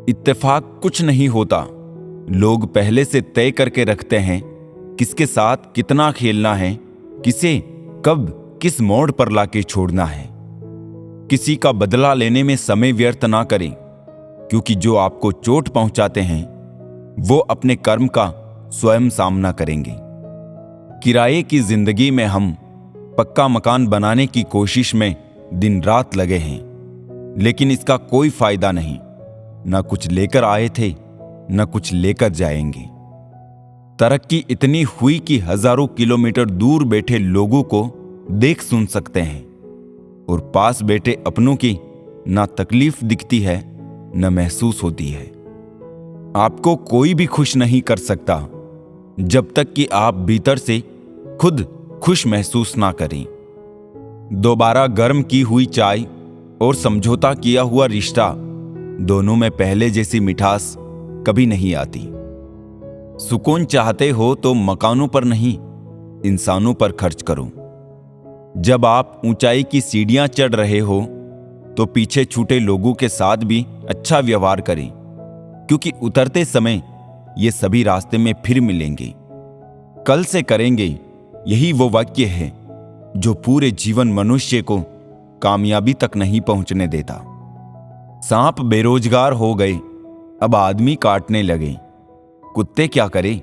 इत्तेफाक कुछ नहीं होता। लोग पहले से तय करके रखते हैं किसके साथ कितना खेलना है, किसे कब किस मोड़ पर लाके छोड़ना है। किसी का बदला लेने में समय व्यर्थ ना करें, क्योंकि जो आपको चोट पहुंचाते हैं वो अपने कर्म का स्वयं सामना करेंगे। किराए की जिंदगी में हम पक्का मकान बनाने की कोशिश में दिन रात लगे हैं, लेकिन इसका कोई फायदा नहीं। न कुछ लेकर आए थे, न कुछ लेकर जाएंगे। तरक्की इतनी हुई कि हजारों किलोमीटर दूर बैठे लोगों को देख सुन सकते हैं, और पास बैठे अपनों की ना तकलीफ दिखती है न महसूस होती है। आपको कोई भी खुश नहीं कर सकता जब तक कि आप भीतर से खुद खुश महसूस ना करें। दोबारा गर्म की हुई चाय और समझौता किया हुआ रिश्ता, दोनों में पहले जैसी मिठास कभी नहीं आती। सुकून चाहते हो तो मकानों पर नहीं, इंसानों पर खर्च करो। जब आप ऊंचाई की सीढ़ियां चढ़ रहे हो तो पीछे छूटे लोगों के साथ भी अच्छा व्यवहार करें, क्योंकि उतरते समय ये सभी रास्ते में फिर मिलेंगे। कल से करेंगे, यही वो वाक्य है जो पूरे जीवन मनुष्य को कामयाबी तक नहीं पहुंचने देता। सांप बेरोजगार हो गए, अब आदमी काटने लगे। कुत्ते क्या करें,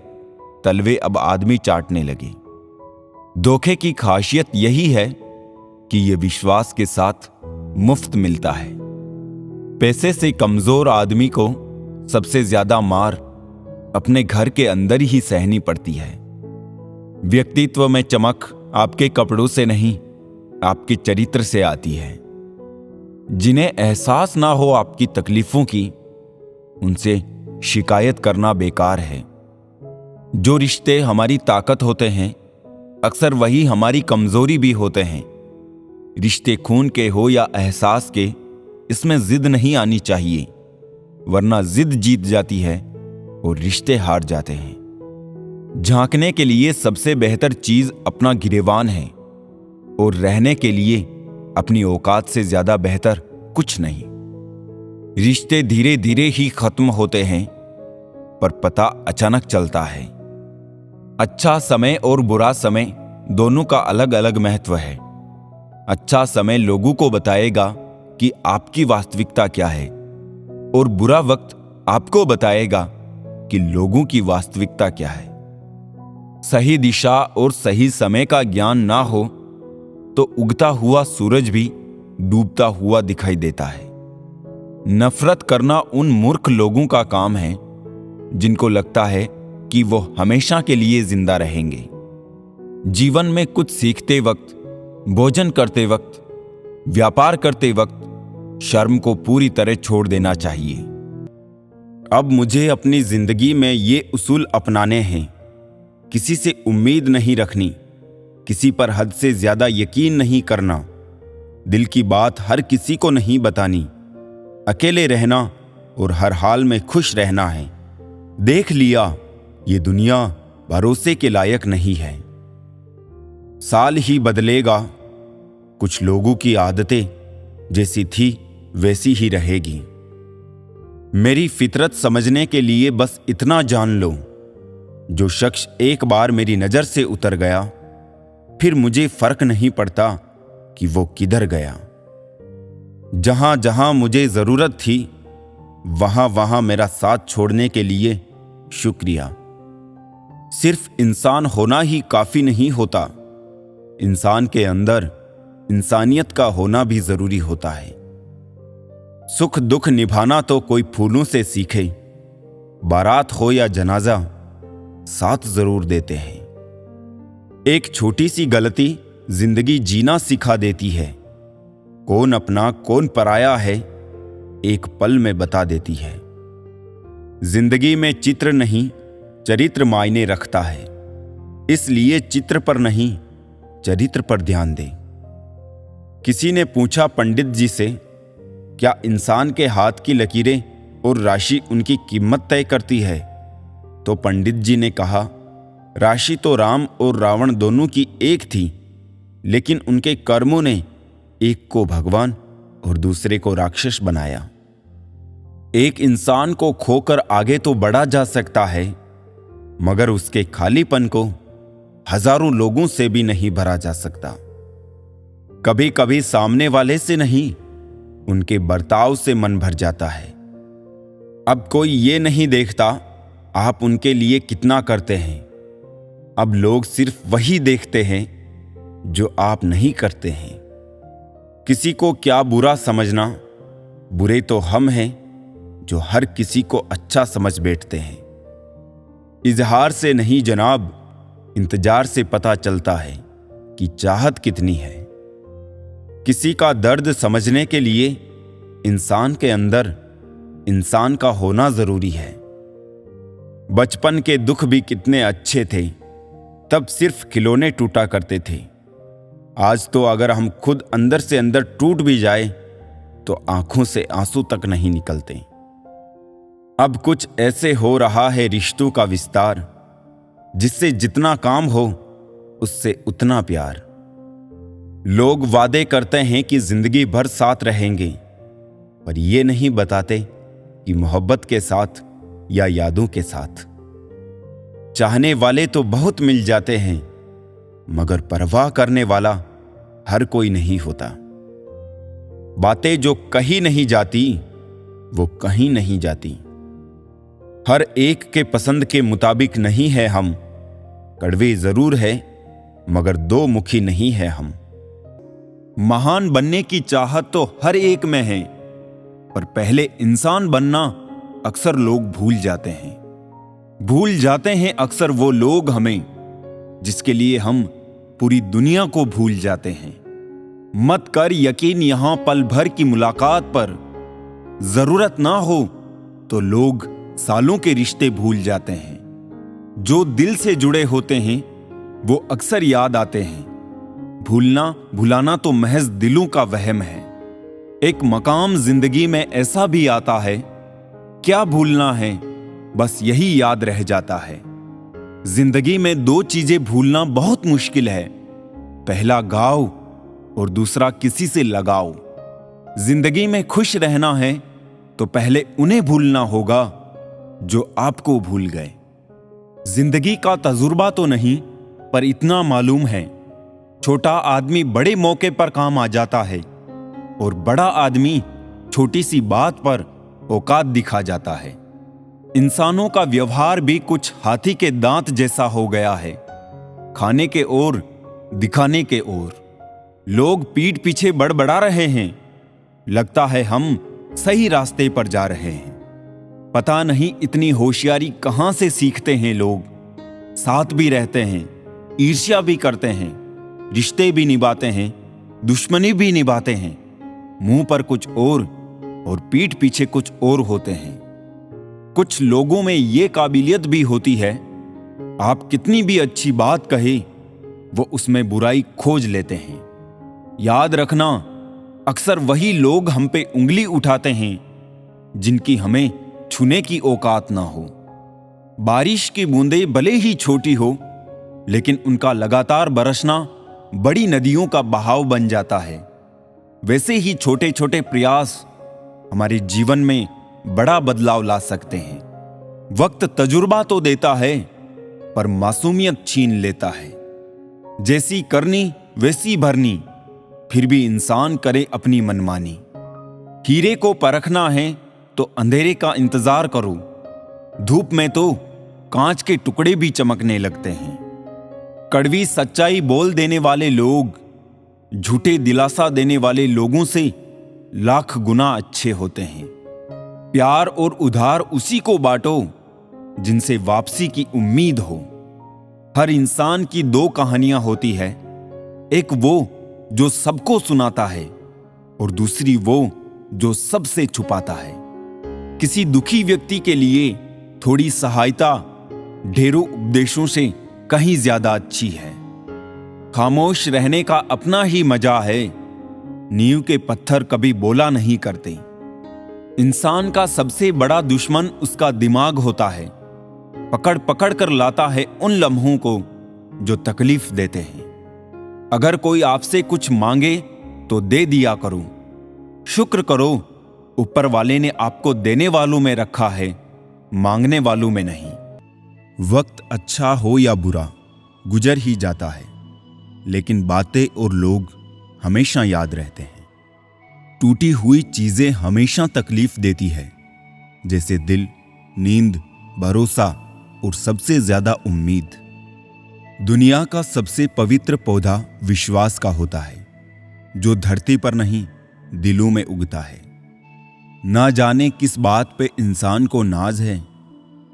तलवे अब आदमी चाटने लगे। धोखे की खासियत यही है कि यह विश्वास के साथ मुफ्त मिलता है। पैसे से कमजोर आदमी को सबसे ज्यादा मार अपने घर के अंदर ही सहनी पड़ती है। व्यक्तित्व में चमक आपके कपड़ों से नहीं, आपके चरित्र से आती है। जिन्हें एहसास ना हो आपकी तकलीफों की, उनसे शिकायत करना बेकार है। जो रिश्ते हमारी ताकत होते हैं, अक्सर वही हमारी कमजोरी भी होते हैं। रिश्ते खून के हो या एहसास के, इसमें जिद नहीं आनी चाहिए, वरना जिद जीत जाती है और रिश्ते हार जाते हैं। झांकने के लिए सबसे बेहतर चीज अपना गिरेबान है, और रहने के लिए अपनी औकात से ज्यादा बेहतर कुछ नहीं। रिश्ते धीरे धीरे ही खत्म होते हैं, पर पता अचानक चलता है। अच्छा समय और बुरा समय दोनों का अलग अलग महत्व है। अच्छा समय लोगों को बताएगा कि आपकी वास्तविकता क्या है, और बुरा वक्त आपको बताएगा कि लोगों की वास्तविकता क्या है। सही दिशा और सही समय का ज्ञान ना हो तो उगता हुआ सूरज भी डूबता हुआ दिखाई देता है। नफरत करना उन मूर्ख लोगों का काम है जिनको लगता है कि वो हमेशा के लिए जिंदा रहेंगे। जीवन में कुछ सीखते वक्त, भोजन करते वक्त, व्यापार करते वक्त शर्म को पूरी तरह छोड़ देना चाहिए। अब मुझे अपनी जिंदगी में ये उसूल अपनाने हैं। किसी से उम्मीद नहीं रखनी, किसी पर हद से ज्यादा यकीन नहीं करना, दिल की बात हर किसी को नहीं बतानी, अकेले रहना और हर हाल में खुश रहना है। देख लिया, ये दुनिया भरोसे के लायक नहीं है। साल ही बदलेगा, कुछ लोगों की आदतें जैसी थी वैसी ही रहेगी। मेरी फितरत समझने के लिए बस इतना जान लो, जो शख्स एक बार मेरी नजर से उतर गया, फिर मुझे फर्क नहीं पड़ता कि वो किधर गया। जहां जहां मुझे जरूरत थी, वहां वहां मेरा साथ छोड़ने के लिए शुक्रिया। सिर्फ इंसान होना ही काफी नहीं होता, इंसान के अंदर इंसानियत का होना भी जरूरी होता है। सुख दुख निभाना तो कोई फूलों से सीखे, बारात हो या जनाजा साथ जरूर देते हैं। एक छोटी सी गलती जिंदगी जीना सिखा देती है। कौन अपना कौन पराया है, एक पल में बता देती है। जिंदगी में चित्र नहीं, चरित्र मायने रखता है, इसलिए चित्र पर नहीं, चरित्र पर ध्यान दें। किसी ने पूछा पंडित जी से, क्या इंसान के हाथ की लकीरें और राशि उनकी कीमत तय करती है? तो पंडित जी ने कहा, राशि तो राम और रावण दोनों की एक थी, लेकिन उनके कर्मों ने एक को भगवान और दूसरे को राक्षस बनाया। एक इंसान को खोकर आगे तो बढ़ा जा सकता है, मगर उसके खालीपन को हजारों लोगों से भी नहीं भरा जा सकता। कभी कभी सामने वाले से नहीं, उनके बर्ताव से मन भर जाता है। अब कोई ये नहीं देखता आप उनके लिए कितना करते हैं। अब लोग सिर्फ वही देखते हैं जो आप नहीं करते हैं। किसी को क्या बुरा समझना, बुरे तो हम हैं जो हर किसी को अच्छा समझ बैठते हैं। इजहार से नहीं जनाब, इंतजार से पता चलता है कि चाहत कितनी है। किसी का दर्द समझने के लिए इंसान के अंदर इंसान का होना जरूरी है। बचपन के दुख भी कितने अच्छे थे, तब सिर्फ खिलौने टूटा करते थे। आज तो अगर हम खुद अंदर से अंदर टूट भी जाए तो आंखों से आंसू तक नहीं निकलते। अब कुछ ऐसे हो रहा है रिश्तों का विस्तार, जिससे जितना काम हो उससे उतना प्यार। लोग वादे करते हैं कि जिंदगी भर साथ रहेंगे, पर ये नहीं बताते कि मोहब्बत के साथ या यादों के साथ। चाहने वाले तो बहुत मिल जाते हैं, मगर परवाह करने वाला हर कोई नहीं होता। बातें जो कही नहीं जाती वो कहीं नहीं जाती। हर एक के पसंद के मुताबिक नहीं है हम, कड़वे जरूर है मगर दो मुखी नहीं है हम। महान बनने की चाहत तो हर एक में है, पर पहले इंसान बनना अक्सर लोग भूल जाते हैं। भूल जाते हैं अक्सर वो लोग हमें, जिसके लिए हम पूरी दुनिया को भूल जाते हैं। मत कर यकीन यहां पल भर की मुलाकात पर, जरूरत ना हो तो लोग सालों के रिश्ते भूल जाते हैं। जो दिल से जुड़े होते हैं वो अक्सर याद आते हैं। भूलना भुलाना तो महज दिलों का वहम है। एक मकाम जिंदगी में ऐसा भी आता है, क्या भूलना है बस यही याद रह जाता है। जिंदगी में दो चीजें भूलना बहुत मुश्किल है, पहला गाओ और दूसरा किसी से लगाओ। जिंदगी में खुश रहना है तो पहले उन्हें भूलना होगा जो आपको भूल गए। जिंदगी का तजुर्बा तो नहीं, पर इतना मालूम है, छोटा आदमी बड़े मौके पर काम आ जाता है और बड़ा आदमी छोटी सी बात पर औकात दिखा जाता है। इंसानों का व्यवहार भी कुछ हाथी के दांत जैसा हो गया है, खाने के ओर दिखाने के ओर। लोग पीठ पीछे बड़बड़ा रहे हैं, लगता है हम सही रास्ते पर जा रहे हैं। पता नहीं इतनी होशियारी कहां से सीखते हैं लोग। साथ भी रहते हैं, ईर्ष्या भी करते हैं, रिश्ते भी निभाते हैं, दुश्मनी भी निभाते हैं। मुंह पर कुछ और पीठ पीछे कुछ और होते हैं। कुछ लोगों में ये काबिलियत भी होती है, आप कितनी भी अच्छी बात कहे वो उसमें बुराई खोज लेते हैं। याद रखना, अक्सर वही लोग हम पे उंगली उठाते हैं जिनकी हमें छूने की औकात ना हो। बारिश की बूंदें भले ही छोटी हो, लेकिन उनका लगातार बरसना बड़ी नदियों का बहाव बन जाता है। वैसे ही छोटे छोटे प्रयास हमारे जीवन में बड़ा बदलाव ला सकते हैं। वक्त तजुर्बा तो देता है, पर मासूमियत छीन लेता है। जैसी करनी वैसी भरनी, फिर भी इंसान करे अपनी मनमानी। हीरे को परखना है तो अंधेरे का इंतजार करो, धूप में तो कांच के टुकड़े भी चमकने लगते हैं। कड़वी सच्चाई बोल देने वाले लोग झूठे दिलासा देने वाले लोगों से लाख गुना अच्छे होते हैं। प्यार और उधार उसी को बांटो जिनसे वापसी की उम्मीद हो। हर इंसान की दो कहानियां होती है, एक वो जो सबको सुनाता है और दूसरी वो जो सबसे छुपाता है। किसी दुखी व्यक्ति के लिए थोड़ी सहायता ढेरों उपदेशों से कहीं ज्यादा अच्छी है। खामोश रहने का अपना ही मजा है, नींव के पत्थर कभी बोला नहीं करते। इंसान का सबसे बड़ा दुश्मन उसका दिमाग होता है, पकड़ पकड़ कर लाता है उन लम्हों को जो तकलीफ देते हैं। अगर कोई आपसे कुछ मांगे तो दे दिया करो, शुक्र करो ऊपर वाले ने आपको देने वालों में रखा है, मांगने वालों में नहीं। वक्त अच्छा हो या बुरा गुजर ही जाता है, लेकिन बातें और लोग हमेशा याद रहते हैं। टूटी हुई चीजें हमेशा तकलीफ देती है, जैसे दिल, नींद, भरोसा और सबसे ज्यादा उम्मीद। दुनिया का सबसे पवित्र पौधा विश्वास का होता है, जो धरती पर नहीं दिलों में उगता है। ना जाने किस बात पे इंसान को नाज है,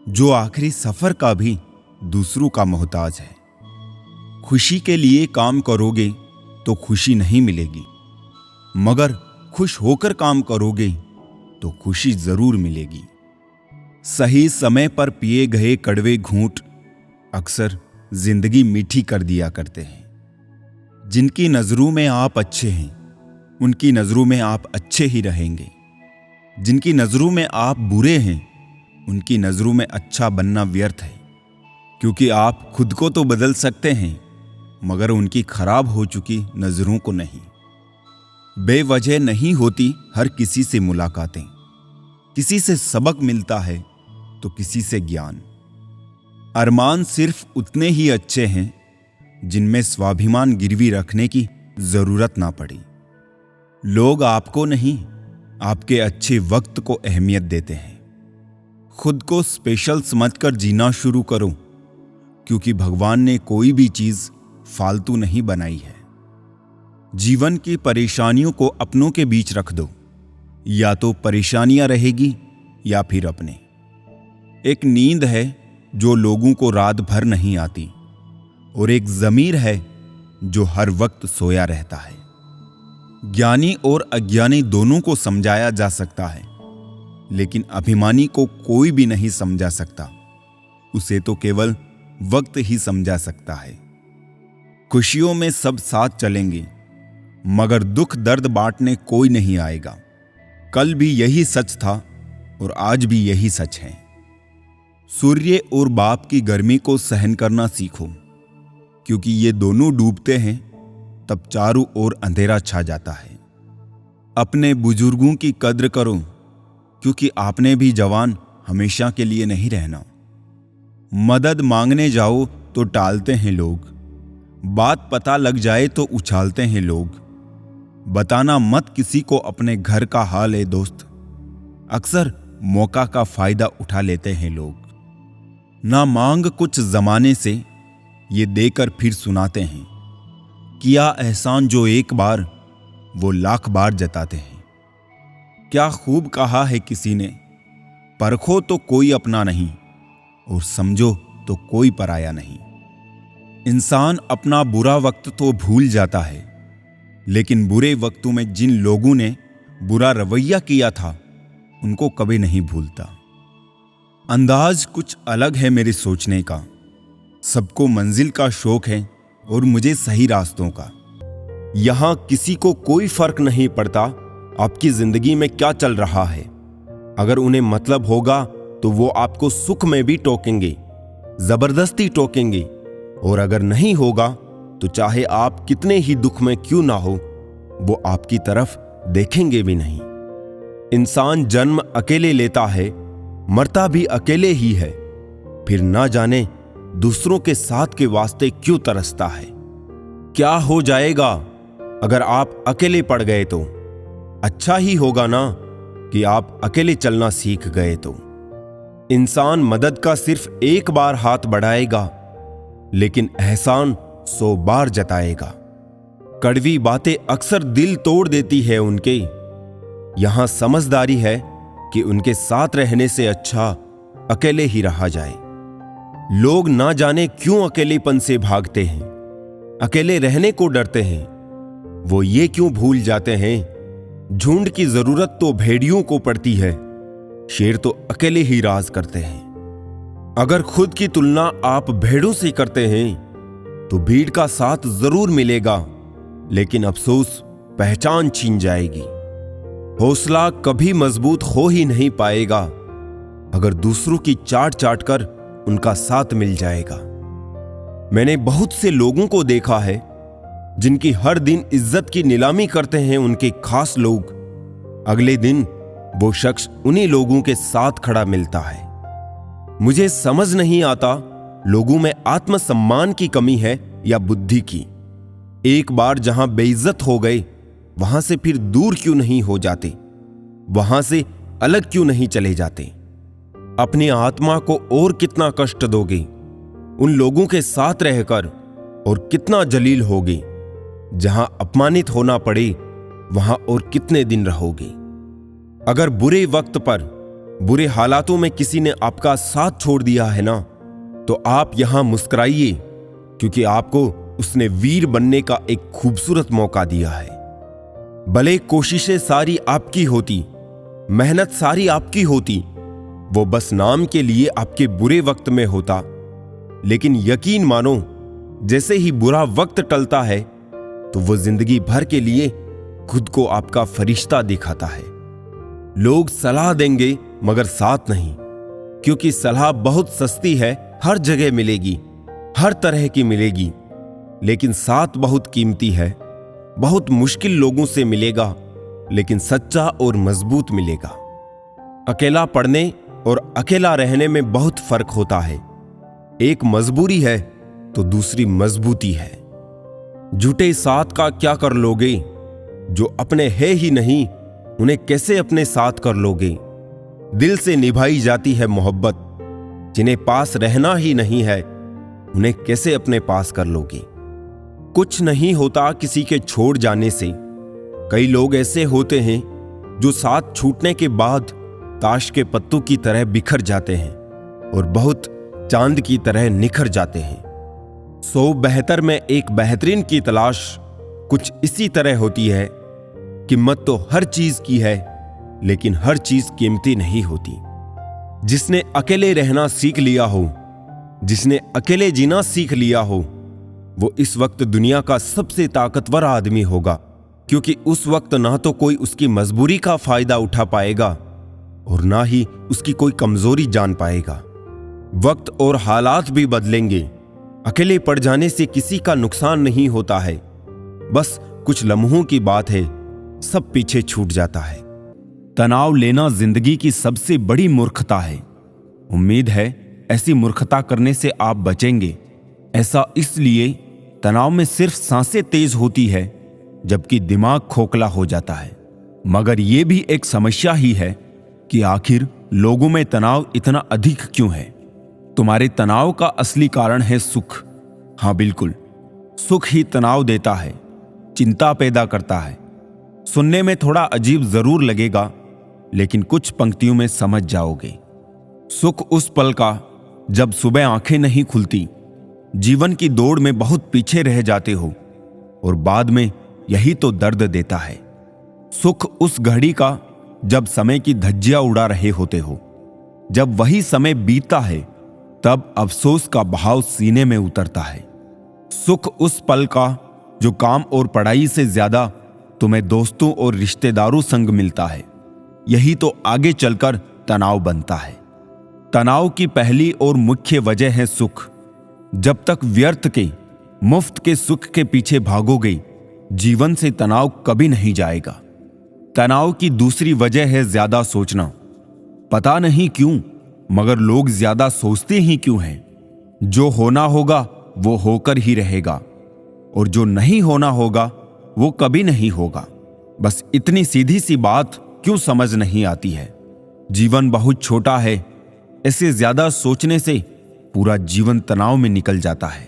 जो आखिरी सफर का भी दूसरों का मोहताज है। खुशी के लिए काम करोगे तो खुशी नहीं मिलेगी, मगर खुश होकर काम करोगे तो खुशी जरूर मिलेगी। सही समय पर पिए गए कड़वे घूंट अक्सर जिंदगी मीठी कर दिया करते हैं। जिनकी नजरों में आप अच्छे हैं, उनकी नजरों में आप अच्छे ही रहेंगे। जिनकी नजरों में आप बुरे हैं, उनकी नजरों में अच्छा बनना व्यर्थ है, क्योंकि आप खुद को तो बदल सकते हैं, मगर उनकी खराब हो चुकी नजरों को नहीं। बेवजह नहीं होती हर किसी से मुलाकातें, किसी से सबक मिलता है तो किसी से ज्ञान। अरमान सिर्फ उतने ही अच्छे हैं जिनमें स्वाभिमान गिरवी रखने की जरूरत ना पड़ी। लोग आपको नहीं, आपके अच्छे वक्त को अहमियत देते हैं। खुद को स्पेशल समझकर जीना शुरू करो, क्योंकि भगवान ने कोई भी चीज फालतू नहीं बनाई है। जीवन की परेशानियों को अपनों के बीच रख दो, या तो परेशानियां रहेगी या फिर अपने। एक नींद है जो लोगों को रात भर नहीं आती, और एक ज़मीर है जो हर वक्त सोया रहता है। ज्ञानी और अज्ञानी दोनों को समझाया जा सकता है, लेकिन अभिमानी को कोई भी नहीं समझा सकता। उसे तो केवल वक्त ही समझा सकता है। खुशियों में सब साथ चलेंगे, मगर दुख दर्द बांटने कोई नहीं आएगा। कल भी यही सच था और आज भी यही सच है। सूर्य और बाप की गर्मी को सहन करना सीखो, क्योंकि ये दोनों डूबते हैं तब चारों ओर अंधेरा छा जाता है। अपने बुजुर्गों की कद्र करो, क्योंकि आपने भी जवान हमेशा के लिए नहीं रहना। मदद मांगने जाओ तो टालते हैं लोग, बात पता लग जाए तो उछालते हैं लोग। बताना मत किसी को अपने घर का हाल है दोस्त, अक्सर मौका का फायदा उठा लेते हैं लोग। ना मांग कुछ जमाने से, ये देकर फिर सुनाते हैं। किया एहसान जो एक बार, वो लाख बार जताते हैं। क्या खूब कहा है किसी ने, परखो तो कोई अपना नहीं, और समझो तो कोई पराया नहीं। इंसान अपना बुरा वक्त तो भूल जाता है, लेकिन बुरे वक्तों में जिन लोगों ने बुरा रवैया किया था, उनको कभी नहीं भूलता। अंदाज कुछ अलग है मेरे सोचने का। सबको मंजिल का शौक है और मुझे सही रास्तों का। यहां किसी को कोई फर्क नहीं पड़ता आपकी जिंदगी में क्या चल रहा है। अगर उन्हें मतलब होगा तो वो आपको सुख में भी टोकेंगे, जबरदस्ती टोकेंगे, और अगर नहीं होगा तो चाहे आप कितने ही दुख में क्यों ना हो, वो आपकी तरफ देखेंगे भी नहीं। इंसान जन्म अकेले लेता है, मरता भी अकेले ही है, फिर ना जाने दूसरों के साथ के वास्ते क्यों तरसता है। क्या हो जाएगा अगर आप अकेले पड़ गए तो? अच्छा ही होगा ना कि आप अकेले चलना सीख गए तो। इंसान मदद का सिर्फ एक बार हाथ बढ़ाएगा, लेकिन एहसान 100 बार जताएगा। कड़वी बातें अक्सर दिल तोड़ देती है उनके। यहां समझदारी है कि उनके साथ रहने से अच्छा अकेले ही रहा जाए। लोग ना जाने क्यों अकेलेपन से भागते हैं, अकेले रहने को डरते हैं। वो ये क्यों भूल जाते हैं, झुंड की जरूरत तो भेड़ियों को पड़ती है, शेर तो अकेले ही राज करते हैं। अगर खुद की तुलना आप भेड़ों से करते हैं तो भीड़ का साथ जरूर मिलेगा, लेकिन अफसोस पहचान छीन जाएगी। हौसला कभी मजबूत हो ही नहीं पाएगा अगर दूसरों की चाट चाट कर उनका साथ मिल जाएगा। मैंने बहुत से लोगों को देखा है जिनकी हर दिन इज्जत की नीलामी करते हैं उनके खास लोग, अगले दिन वो शख्स उन्हीं लोगों के साथ खड़ा मिलता है। मुझे समझ नहीं आता लोगों में आत्मसम्मान की कमी है या बुद्धि की। एक बार जहां बेइज्जत हो गए वहां से फिर दूर क्यों नहीं हो जाते, वहां से अलग क्यों नहीं चले जाते। अपनी आत्मा को और कितना कष्ट दोगे उन लोगों के साथ रहकर, और कितना जलील होगे। जहां अपमानित होना पड़े वहां और कितने दिन रहोगे। अगर बुरे वक्त पर, बुरे हालातों में किसी ने आपका साथ छोड़ दिया है ना, तो आप यहां मुस्कुराइए, क्योंकि आपको उसने वीर बनने का एक खूबसूरत मौका दिया है। भले कोशिशें सारी आपकी होती, मेहनत सारी आपकी होती, वो बस नाम के लिए आपके बुरे वक्त में होता। लेकिन यकीन मानो, जैसे ही बुरा वक्त टलता है तो वो जिंदगी भर के लिए खुद को आपका फरिश्ता दिखाता है। लोग सलाह देंगे मगर साथ नहीं, क्योंकि सलाह बहुत सस्ती है, हर जगह मिलेगी, हर तरह की मिलेगी। लेकिन साथ बहुत कीमती है, बहुत मुश्किल लोगों से मिलेगा, लेकिन सच्चा और मजबूत मिलेगा। अकेला पढ़ने और अकेला रहने में बहुत फर्क होता है। एक मजबूरी है तो दूसरी मजबूती है। झूठे साथ का क्या कर लोगे? जो अपने है ही नहीं उन्हें कैसे अपने साथ कर लोगे? दिल से निभाई जाती है मोहब्बत, जिन्हें पास रहना ही नहीं है उन्हें कैसे अपने पास कर लोगे? कुछ नहीं होता किसी के छोड़ जाने से। कई लोग ऐसे होते हैं जो साथ छूटने के बाद ताश के पत्तों की तरह बिखर जाते हैं और बहुत चांद की तरह निखर जाते हैं। 100 बेहतर में एक बेहतरीन की तलाश कुछ इसी तरह होती है। कीमत तो हर चीज की है, लेकिन हर चीज कीमती नहीं होती। जिसने अकेले रहना सीख लिया हो, जिसने अकेले जीना सीख लिया हो, वो इस वक्त दुनिया का सबसे ताकतवर आदमी होगा, क्योंकि उस वक्त ना तो कोई उसकी मजबूरी का फायदा उठा पाएगा और ना ही उसकी कोई कमजोरी जान पाएगा। वक्त और हालात भी बदलेंगे। अकेले पड़ जाने से किसी का नुकसान नहीं होता है, बस कुछ लम्हों की बात है, सब पीछे छूट जाता है। तनाव लेना जिंदगी की सबसे बड़ी मूर्खता है। उम्मीद है ऐसी मूर्खता करने से आप बचेंगे। ऐसा इसलिए तनाव में सिर्फ सांसें तेज होती है, जबकि दिमाग खोखला हो जाता है। मगर यह भी एक समस्या ही है कि आखिर लोगों में तनाव इतना अधिक क्यों है। तुम्हारे तनाव का असली कारण है सुख। हाँ बिल्कुल, सुख ही तनाव देता है, चिंता पैदा करता है। सुनने में थोड़ा अजीब जरूर लगेगा, लेकिन कुछ पंक्तियों में समझ जाओगे। सुख उस पल का जब सुबह आंखें नहीं खुलती, जीवन की दौड़ में बहुत पीछे रह जाते हो, और बाद में यही तो दर्द देता है। सुख उस घड़ी का जब समय की धज्जियां उड़ा रहे होते हो। जब वही समय बीतता है तब अफसोस का बहाव सीने में उतरता है। सुख उस पल का जो काम और पढ़ाई से ज्यादा तुम्हें दोस्तों और रिश्तेदारों संग मिलता है। यही तो आगे चलकर तनाव बनता है। तनाव की पहली और मुख्य वजह है सुख। जब तक व्यर्थ के, मुफ्त के सुख के पीछे भागोगे, जीवन से तनाव कभी नहीं जाएगा। तनाव की दूसरी वजह है ज्यादा सोचना। पता नहीं क्यों, मगर लोग ज्यादा सोचते ही क्यों हैं। जो होना होगा वो होकर ही रहेगा, और जो नहीं होना होगा वो कभी नहीं होगा। बस इतनी सीधी सी बात क्यों समझ नहीं आती है। जीवन बहुत छोटा है, ऐसे ज्यादा सोचने से पूरा जीवन तनाव में निकल जाता है।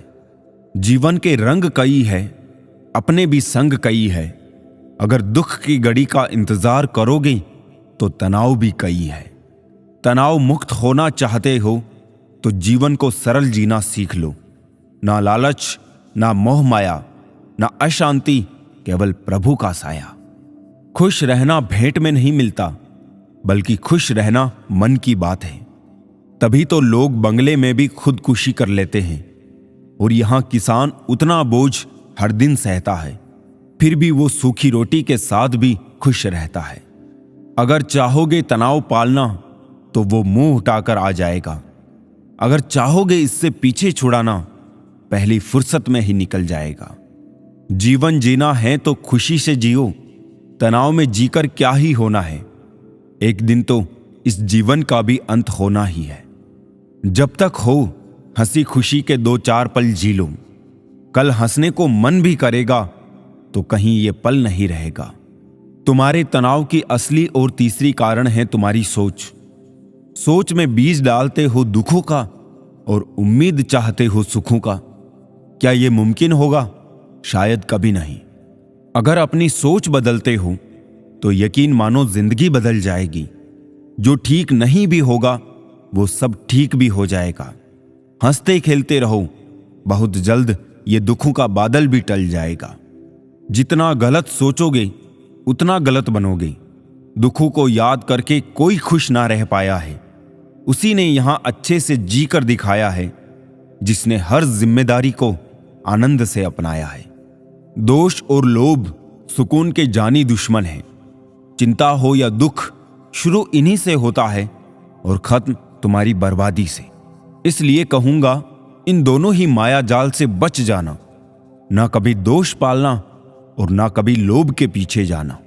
जीवन के रंग कई है, अपने भी संग कई है। अगर दुख की घड़ी का इंतजार करोगे तो तनाव भी कई है। तनाव मुक्त होना चाहते हो तो जीवन को सरल जीना सीख लो। ना लालच, ना मोह माया, ना अशांति, केवल प्रभु का साया। खुश रहना भेंट में नहीं मिलता, बल्कि खुश रहना मन की बात है। तभी तो लोग बंगले में भी खुदकुशी कर लेते हैं, और यहां किसान उतना बोझ हर दिन सहता है, फिर भी वो सूखी रोटी के साथ भी खुश रहता है। अगर चाहोगे तनाव पालना तो वो मुंह उठाकर आ जाएगा। अगर चाहोगे इससे पीछे छुड़ाना, पहली फुर्सत में ही निकल जाएगा। जीवन जीना है तो खुशी से जियो। तनाव में जीकर क्या ही होना है। एक दिन तो इस जीवन का भी अंत होना ही है। जब तक हो हंसी खुशी के 2-4 पल जी लो। कल हंसने को मन भी करेगा तो कहीं ये पल नहीं रहेगा। तुम्हारे तनाव की असली और तीसरी कारण है तुम्हारी सोच। सोच में बीज डालते हो दुखों का और उम्मीद चाहते हो सुखों का। क्या ये मुमकिन होगा? शायद कभी नहीं। अगर अपनी सोच बदलते हो तो यकीन मानो जिंदगी बदल जाएगी। जो ठीक नहीं भी होगा वो सब ठीक भी हो जाएगा। हंसते खेलते रहो, बहुत जल्द ये दुखों का बादल भी टल जाएगा। जितना गलत सोचोगे उतना गलत बनोगे। दुखों को याद करके कोई खुश ना रह पाया है। उसी ने यहां अच्छे से जी कर दिखाया है जिसने हर जिम्मेदारी को आनंद से अपनाया है। दोष और लोभ सुकून के जानी दुश्मन हैं। चिंता हो या दुख शुरू इन्हीं से होता है और खत्म तुम्हारी बर्बादी से। इसलिए कहूंगा इन दोनों ही माया जाल से बच जाना। ना कभी दोष पालना और ना कभी लोभ के पीछे जाना।